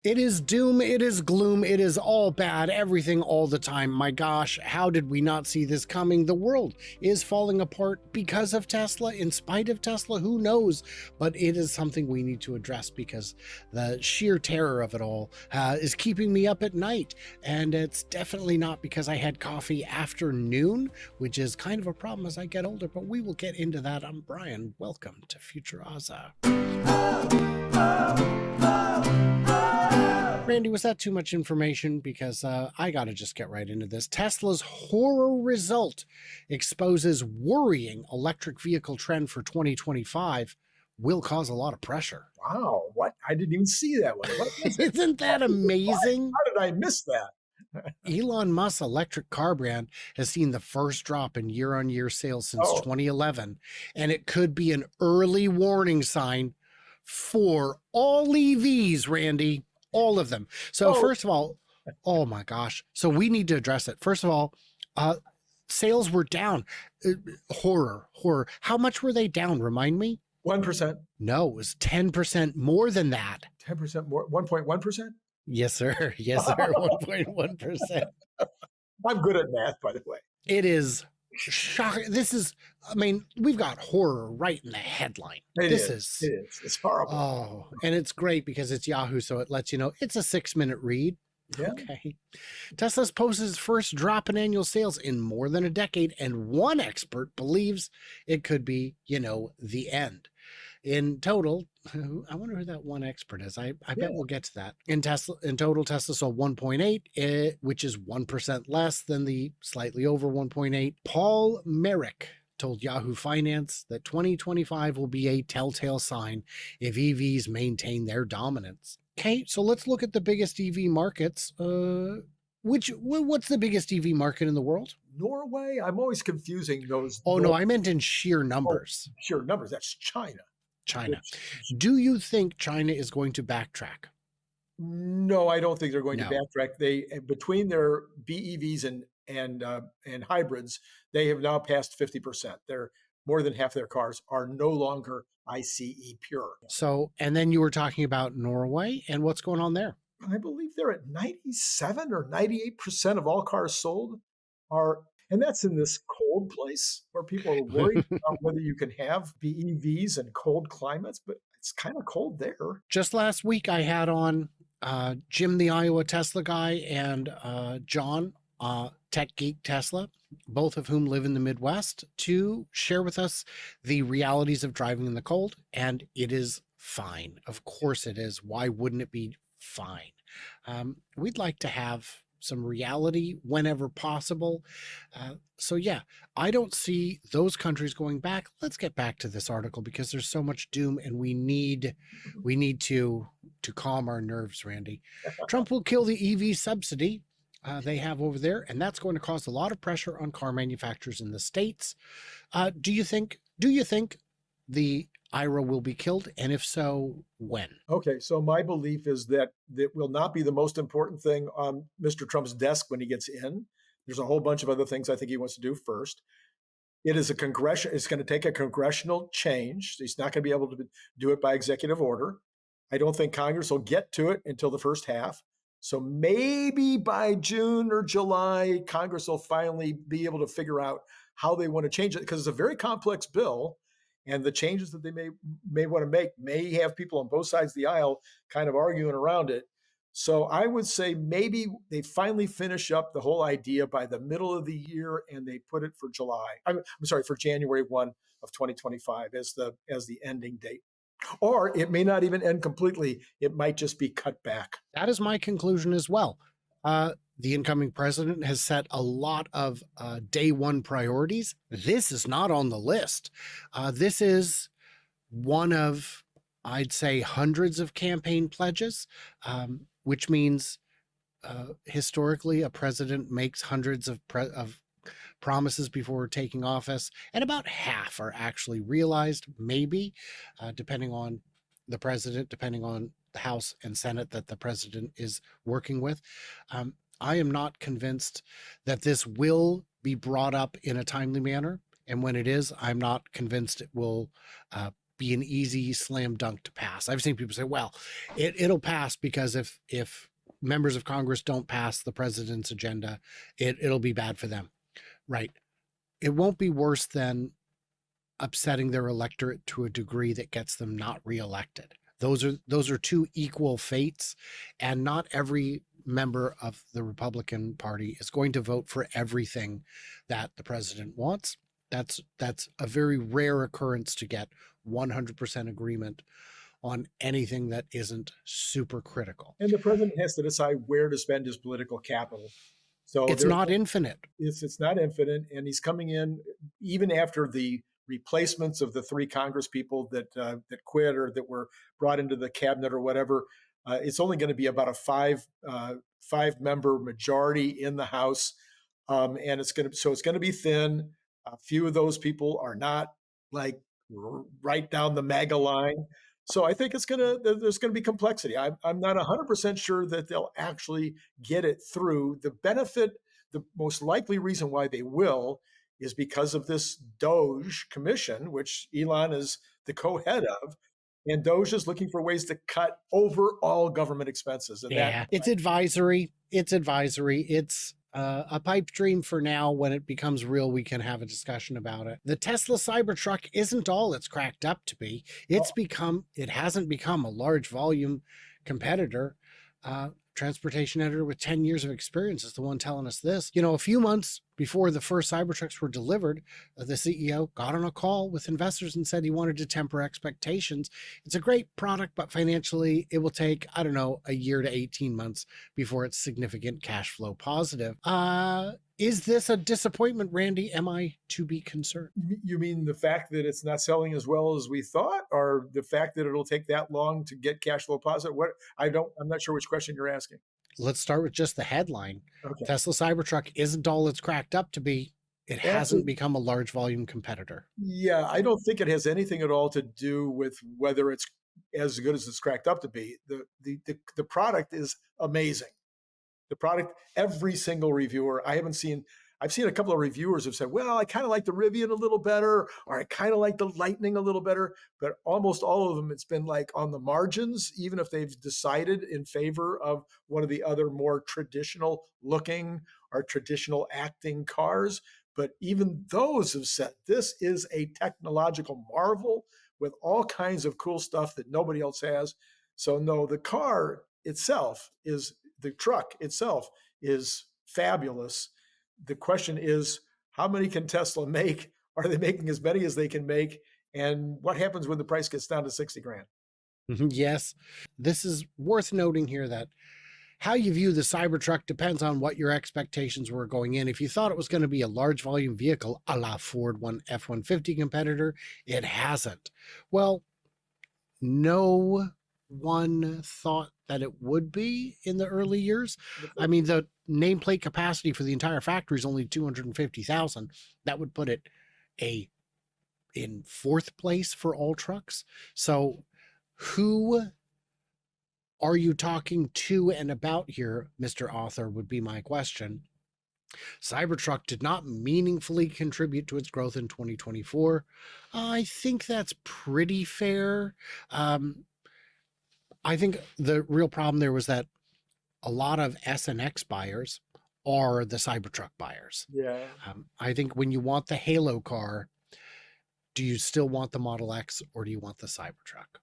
It is doom, it is gloom, it is all bad, everything all the time. My gosh, how did we not see this coming? The world is falling apart because of Tesla, in spite of Tesla, who knows? But it is something we need to address because the sheer terror of it all is keeping me up at night. And it's definitely not because I had coffee after noon, which is kind of a problem as I get older, but we will get into that. I'm Brian. Welcome to Future Aza. Randy, was that too much information? Because I got to just get right into this. Tesla's horror result exposes worrying electric vehicle trend for 2025 will cause a lot of pressure. Wow, what? I didn't even see that one. What is it? Isn't that amazing? How did I miss that? Elon Musk's electric car brand has seen the first drop in year-on-year sales since 2011, and it could be an early warning sign for all EVs, Randy. All of them. So first of all, oh my gosh. So we need to address it. First of all, sales were down. Horror. How much were they down? Remind me. 1%. No, it was 10% more than that. 10% more. 1.1%? Yes, sir. Yes, sir. 1.1%. I'm good at math, by the way. It is shocking. This is, I mean, we've got horror right in the headline. It is. It's horrible. Oh, and it's great because it's Yahoo, so it lets you know it's a 6-minute read. Yeah. Okay. Tesla's posted its first drop in annual sales in more than a decade, and one expert believes it could be, the end. In total, I wonder who that one expert is. I bet we'll get to that. In total, Tesla sold 1.8, which is 1% less than the slightly over 1.8. Paul Merrick told Yahoo Finance that 2025 will be a telltale sign if EVs maintain their dominance. Okay, so let's look at the biggest EV markets. What's the biggest EV market in the world? Norway? I'm always confusing those. Oh, no, I meant in sheer numbers. Sheer numbers. That's China. Do you think China is going to backtrack? No, I don't think they're going to backtrack. They, between their BEVs and hybrids, they have now passed 50%. They're more than half their cars are no longer ICE pure. So, and then you were talking about Norway and what's going on there? I believe they're at 97 or 98% of all cars sold are, and that's in this cold place where people are worried about whether you can have BEVs in cold climates, but it's kind of cold there. Just last week, I had on Jim, the Iowa Tesla guy, and John, Tech Geek Tesla, both of whom live in the Midwest, to share with us the realities of driving in the cold. And it is fine. Of course it is. Why wouldn't it be fine? We'd like to have some reality whenever possible. So yeah, I don't see those countries going back. Let's get back to this article because there's so much doom and we need to calm our nerves, Randy. Trump will kill the EV subsidy they have over there, and that's going to cause a lot of pressure on car manufacturers in the States. Do you think the IRA will be killed? And if so, when? Okay, so my belief is that it will not be the most important thing on Mr. Trump's desk when he gets in. There's a whole bunch of other things I think he wants to do first. It's going to take a congressional change. He's not going to be able to do it by executive order. I don't think Congress will get to it until the first half. So maybe by June or July, Congress will finally be able to figure out how they want to change it, because it's a very complex bill. And the changes that they may want to make may have people on both sides of the aisle kind of arguing around it. So I would say maybe they finally finish up the whole idea by the middle of the year, and they put it for for January 1 of 2025 as the ending date. Or it may not even end completely. It might just be cut back. That is my conclusion as well. The incoming president has set a lot of day one priorities. This is not on the list. This is one of, I'd say, hundreds of campaign pledges, which means historically a president makes hundreds of promises before taking office, and about half are actually realized, maybe, depending on the president, depending on the House and Senate that the president is working with. I am not convinced that this will be brought up in a timely manner. And when it is, I'm not convinced it will be an easy slam dunk to pass. I've seen people say, well, it'll pass because if members of Congress don't pass the president's agenda, it'll be bad for them. Right. It won't be worse than upsetting their electorate to a degree that gets them not reelected. Those are two equal fates, and not every member of the Republican Party is going to vote for everything that the president wants. That's a very rare occurrence to get 100% agreement on anything that isn't super critical. And the president has to decide where to spend his political capital. So It's there's not infinite. it's not infinite, and he's coming in even after the replacements of the three Congress people that quit or that were brought into the cabinet or whatever. It's only going to be about a five member majority in the House, and it's going to be thin. A few of those people are not like right down the MAGA line. So I think there's going to be complexity. I'm not 100% sure that they'll actually get it through. The most likely reason why they will is because of this Doge commission, which Elon is the co-head of, and Doge is looking for ways to cut overall government expenses. And yeah, it's advisory. It's advisory. It's a pipe dream for now. When it becomes real, we can have a discussion about it. The Tesla Cybertruck isn't all it's cracked up to be. It hasn't become a large volume competitor. Transportation editor with 10 years of experience is the one telling us this. A few months before the first Cybertrucks were delivered, the CEO got on a call with investors and said he wanted to temper expectations. It's a great product, but financially it will take, I don't know, a year to 18 months before it's significant cash flow positive. Is this a disappointment, Randy? Am I to be concerned? You mean the fact that it's not selling as well as we thought, or the fact that it'll take that long to get cash flow positive? I'm not sure which question you're asking. Let's start with just the headline. Okay. Tesla Cybertruck isn't all it's cracked up to be. It hasn't become a large volume competitor. Yeah, I don't think it has anything at all to do with whether it's as good as it's cracked up to be. The product is amazing. The product, every single reviewer, I've seen a couple of reviewers have said, well, I kind of like the Rivian a little better, or I kind of like the Lightning a little better, but almost all of them, it's been like on the margins, even if they've decided in favor of one of the other more traditional looking or traditional acting cars. But even those have said, this is a technological marvel with all kinds of cool stuff that nobody else has. So no, the truck itself is fabulous. The question is, how many can Tesla make? Are they making as many as they can make? And what happens when the price gets down to 60 grand? Yes. This is worth noting here that how you view the Cybertruck depends on what your expectations were going in. If you thought it was going to be a large volume vehicle, a la Ford F-150 competitor, it hasn't. Well, no one thought that it would be in the early years. I mean, the nameplate capacity for the entire factory is only 250,000. That would put it in fourth place for all trucks. So who are you talking to and about here, Mr. Author, would be my question. Cybertruck did not meaningfully contribute to its growth in 2024. I think that's pretty fair. I think the real problem there was that a lot of S and X buyers are the Cybertruck buyers. Yeah. I think when you want the Halo car, do you still want the Model X or do you want the Cybertruck?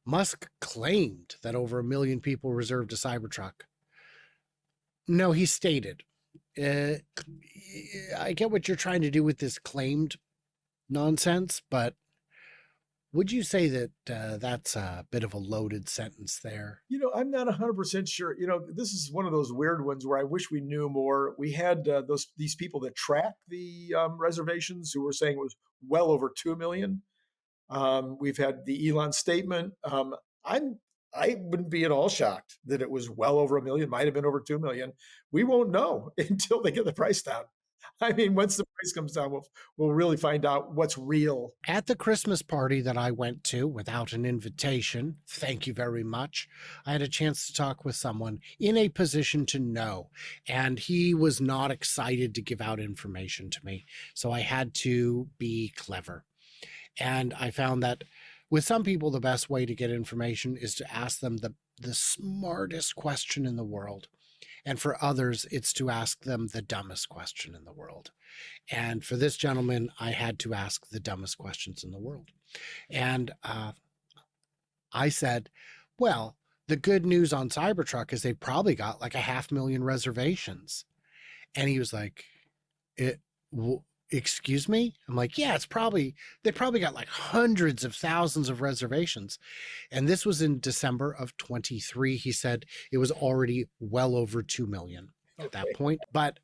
Musk claimed that over 1 million people reserved a Cybertruck. No, he stated. I get what you're trying to do with this claimed nonsense, but would you say that that's a bit of a loaded sentence there? I'm not 100% sure. This is one of those weird ones where I wish we knew more. We had these people that track the reservations who were saying it was well over 2 million. We've had the Elon statement. I wouldn't be at all shocked that it was well over 1 million, might have been over 2 million. We won't know until they get the price down. I mean, once the price comes down, we'll really find out what's real. At the Christmas party that I went to without an invitation, thank you very much, I had a chance to talk with someone in a position to know, and he was not excited to give out information to me, so I had to be clever. And I found that with some people, the best way to get information is to ask them the smartest question in the world. And for others, it's to ask them the dumbest question in the world. And for this gentleman, I had to ask the dumbest questions in the world. And I said, well, the good news on Cybertruck is they've probably got like 500,000 reservations. And he was like, it, excuse me? I'm like, yeah, they probably got like hundreds of thousands of reservations. And this was in December of 23. He said it was already well over 2 million at that point.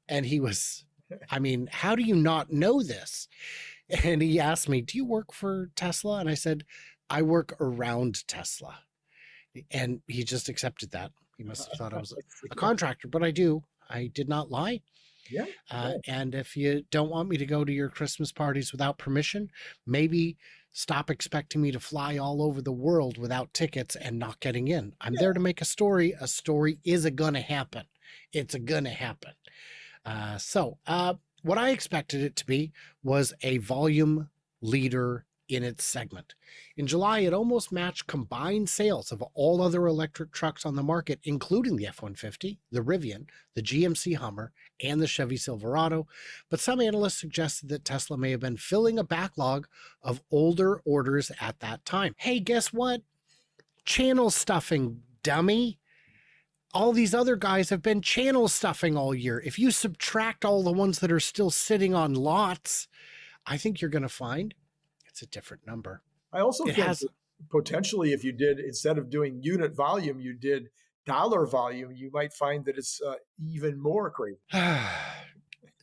And he was, I mean, how do you not know this? And he asked me, do you work for Tesla? And I said, I work around Tesla. And he just accepted that. He must have thought I was a contractor, but I do. I did not lie. Yeah. And if you don't want me to go to your Christmas parties without permission, maybe stop expecting me to fly all over the world without tickets and not getting in. I'm there to make a story. A story is gonna happen. It's gonna happen. So what I expected it to be was a volume leader in its segment. In July, it almost matched combined sales of all other electric trucks on the market, including the F-150, the Rivian, the GMC Hummer, and the Chevy Silverado. But some analysts suggested that Tesla may have been filling a backlog of older orders at that time. Hey, guess what? Channel stuffing, dummy. All these other guys have been channel stuffing all year. If you subtract all the ones that are still sitting on lots, I think you're going to find it's a different number. I also think that potentially if you did, instead of doing unit volume, you did dollar volume, you might find that it's even more crazy.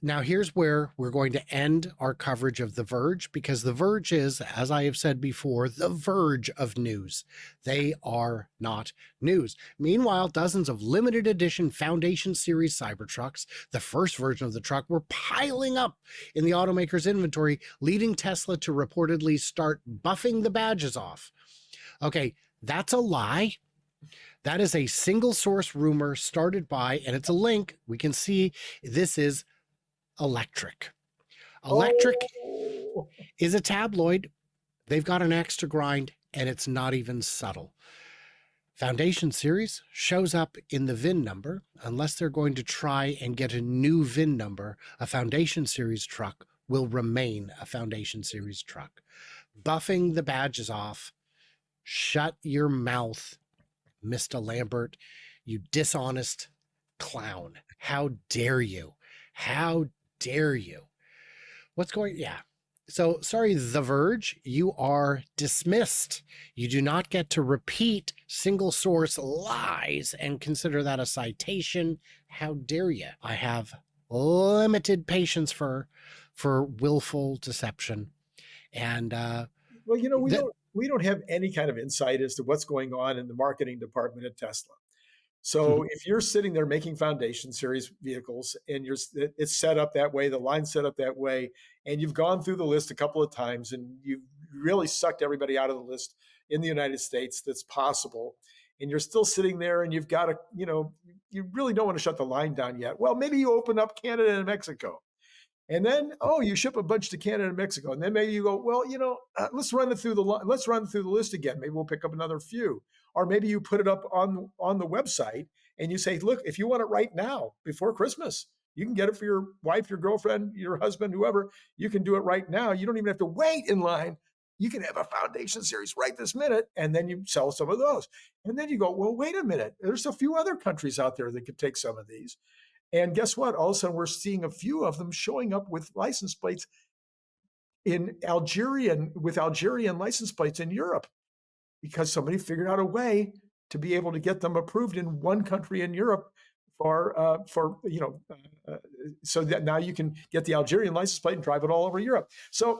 Now, here's where we're going to end our coverage of The Verge, because The Verge is, as I have said before, the verge of news. They are not news. Meanwhile, dozens of limited edition Foundation Series Cybertrucks, the first version of the truck, were piling up in the automaker's inventory, leading Tesla to reportedly start buffing the badges off. Okay, that's a lie. That is a single source rumor started by, and it's a link. We can see this is Electric. Electric is a tabloid. They've got an axe to grind, and it's not even subtle. Foundation Series shows up in the VIN number. Unless they're going to try and get a new VIN number, a Foundation Series truck will remain a Foundation Series truck. Buffing the badges off. Shut your mouth, Mr. Lambert, you dishonest clown. How dare you? How dare you? What's going? Yeah. So sorry, The Verge, you are dismissed. You do not get to repeat single source lies and consider that a citation. How dare you? I have limited patience for willful deception. And well, you know, we don't have any kind of insight as to what's going on in the marketing department at Tesla. So if you're sitting there making Foundation Series vehicles and it's set up that way, the line's set up that way, and you've gone through the list a couple of times and you've really sucked everybody out of the list in the United States that's possible, and you're still sitting there and you've got to, you know, you really don't want to shut the line down yet. Well, maybe you open up Canada and Mexico. And then, you ship a bunch to Canada and Mexico, and then maybe you go, well, you know, let's run it through the list again. Maybe we'll pick up another few, or maybe you put it up on the website and you say, look, if you want it right now before Christmas, you can get it for your wife, your girlfriend, your husband, whoever. You can do it right now. You don't even have to wait in line. You can have a Foundation Series right this minute, and then you sell some of those. And then you go, well, wait a minute. There's a few other countries out there that could take some of these. And guess what? All of a sudden, we're seeing a few of them showing up with license plates in Algerian license plates in Europe, because somebody figured out a way to be able to get them approved in one country in Europe so that now you can get the Algerian license plate and drive it all over Europe. So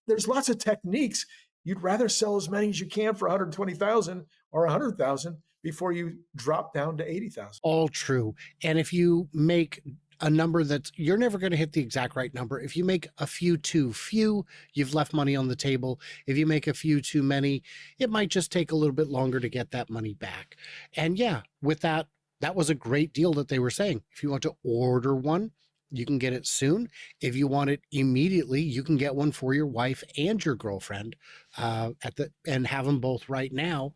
there's lots of techniques. You'd rather sell as many as you can for 120,000 or 100,000 before you drop down to 80,000. All true. And if you make a number you're never going to hit the exact right number. If you make a few too few, you've left money on the table. If you make a few too many, it might just take a little bit longer to get that money back. And yeah, with that was a great deal that they were saying. If you want to order one, you can get it soon. If you want it immediately, you can get one for your wife and your girlfriend and have them both right now.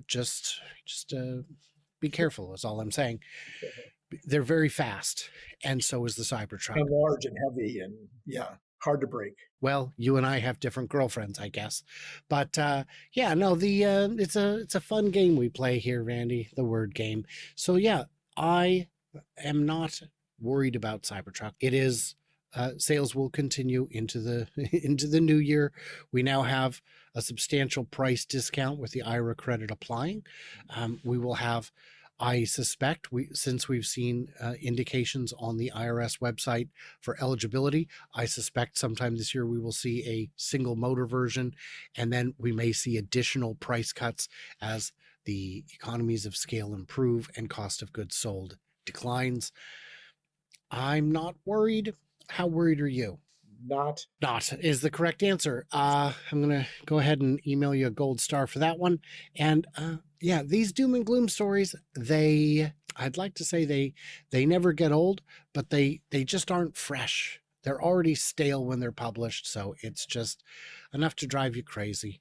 Just be careful is all I'm saying. They're very fast, and so is the Cybertruck. And large and heavy and yeah, hard to break. Well, you and I have different girlfriends, I guess. But yeah, no, it's a fun game we play here, Randy, the word game. So yeah, I am not worried about Cybertruck. It is sales will continue into the into the new year. We now have a substantial price discount with the IRA credit applying. We will have, I suspect, since we've seen indications on the IRS website for eligibility, I suspect sometime this year we will see a single motor version, and then we may see additional price cuts as the economies of scale improve and cost of goods sold declines. I'm not worried. How worried are you? Not Is the correct answer. I'm gonna go ahead and email you a gold star for that one. And yeah, these doom and gloom stories, I'd like to say they never get old, but they just aren't fresh. They're already stale when they're published, so it's just enough to drive you crazy.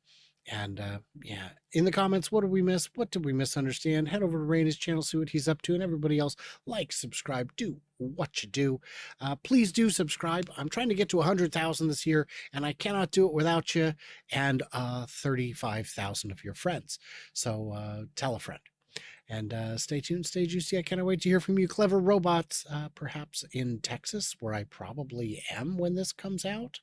And yeah, in the comments, what did we miss? What did we misunderstand? Head over to Rainey's channel, see what he's up to, and everybody else, like, subscribe, do what you do. Please do subscribe. I'm trying to get to 100,000 this year, and I cannot do it without you and 35,000 of your friends. So tell a friend. And stay tuned, stay juicy. I cannot wait to hear from you, clever robots, perhaps in Texas, where I probably am when this comes out.